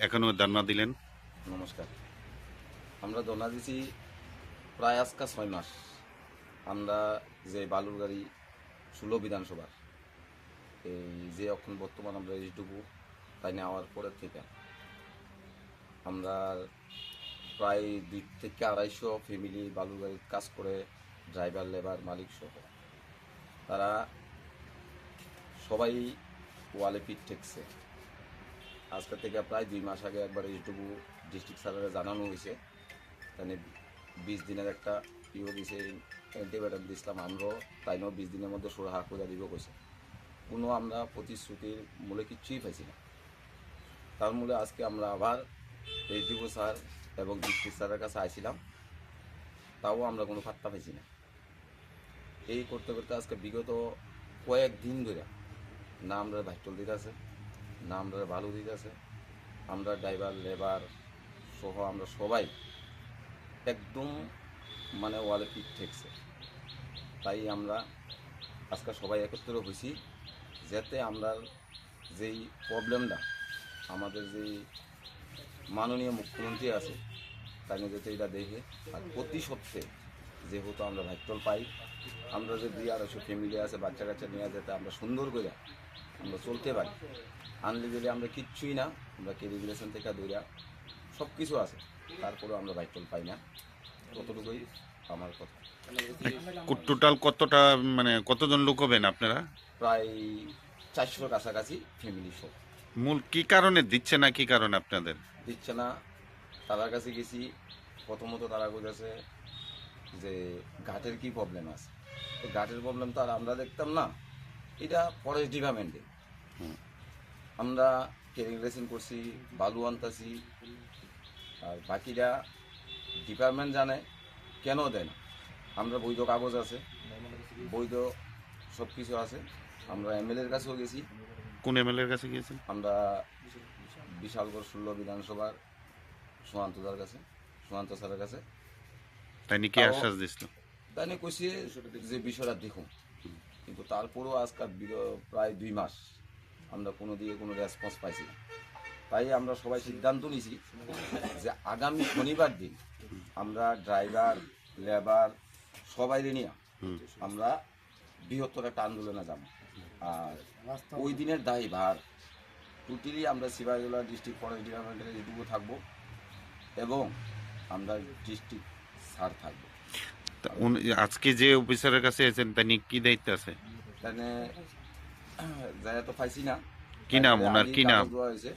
এখনো ধর্ণা দিলেন? নমস্কার। আমরা ধর্ণা দিছি প্রায় আজকা ৬ মাস। আমরা যে বালুরগাড়ি ১৬ বিধানসভার এই যে এখন বর্তমান আমরা এইটুকু তাই নেওয়ার পরের থেকে আমরা প্রায় ২ থেকে ২৫০ ফ্যামিলি বালুরগাড়ির কাজ করে, ড্রাইভার, লেবার, মালিক সহ তারা সবাই ওয়ালে পিঠ ঠেকছে। আজকে থেকে প্রায় ২ মাস আগে একবার এইটুকু ডিস্ট্রিক্ট স্যারেরা জানানো হয়েছে, তাই ২০ দিনের একটা দিছে, অ্যান্টিবায়োটিক দিয়েছিলাম আমরাও, তাই ২০ দিনের মধ্যে সুরাহা করে দিব কইছে। কোনো আমরা প্রতিশ্রুতির মূলে কিচ্ছুই পাইছি না। তার মূলে আজকে আমরা আবার এইটুকু স্যার এবং ডিস্ট্রিক্ট স্যারের কাছে আইছিলাম, তাও আমরা কোনো পাত্তা পাইছি না। এই করতে করতে আজকে বিগত কয়েকদিন ধরে না আমরা ভাইটল দিতে আছে, না আমরা ভালো দিতে আছে। আমরা ড্রাইভার, লেবার সহ আমরা সবাই একদম ওয়ালে পিঠ ঠেকছে। তাই আমরা আজকে সবাই একত্র হয়েছি, যাতে আমরা যেই প্রবলেমটা আমাদের যেই মাননীয় মুখ্যমন্ত্রী আছে তাই যাতে এটা দেখে, আর প্রতি সপ্তাহে যেহেতু আমরা ভাইটল পাই, আমরা যে ২০০-২৫০ ফ্যামিলি আছে বাচ্চা কাচ্চা নিয়ে, যাতে আমরা সুন্দর করে আমরা চলতে পারি। আনলিগেলি আমরা কিচ্ছুই না, আমরা রেগুলেশন থেকে দৌড়া সব কিছু আছে, তারপরেও আমরা ভাইটল পাই না। কতটুকুই আমার কথা। টোটাল কতটা, কতজন লোক হবেন আপনারা? প্রায় ৪০০ কাছাকাছি ফ্যামিলি সব। মূল কি কারণে দিচ্ছে না, কি কারণে আপনাদের দিচ্ছে না, তার কাছে গেছি, প্রথমত তারা বলেছে যে ঘাটের কি প্রবলেম আছে। তো ঘাটের প্রবলেম তো আর আমরা দেখতাম না, এটা ফরেস্ট ডিপার্টমেন্টে। আমরা রেগুলেশন করছি, বালু আনতাছি, আর বাকিরা ডিপার্টমেন্ট জানে কেন দেয় না। আমরা বৈধ কাগজ আছে, বৈধ সব কিছু আছে। আমরা এমএলএর কাছেও গেছি। কোন এমএলএ এর কাছে গিয়েছেন? আমরা বিশালগড় ১৬ বিধানসভার সুশান্তদার কাছে, সুশান্ত স্যারের কাছে। তাই কি আশ্বাস দিছিল? তাই নিয়ে কইছি যে বিষয়টা দেখুন, কিন্তু তারপরেও আজকাল প্রায় ২ মাস আমরা কোনো দিকে কোনো রেসপন্স পাইছি না। তাই আমরা সবাই সিদ্ধান্ত নিয়েছি যে আগামী শনিবার দিন আমরা ড্রাইভার, লেবার সবাই নিয়ে আমরা বৃহত্তর একটা আন্দোলনে যাব। আর ওই দিনের দায়ভার টোটালি আমরা সিপাহীজলা ডিস্ট্রিক্ট ফরেস্ট ডিপার্টমেন্টের এটুকু থাকবো, এবং আমরা ডিস্ট্রিক্ট স্যার থাকবো। আজকে যে অফিসারের কাছে আছেন তাই কি দায়িত্ব আছে? তাহলে যাই তো পাইছি না। কি নাম ওনার, কি নাম? দেওয়া হয়েছে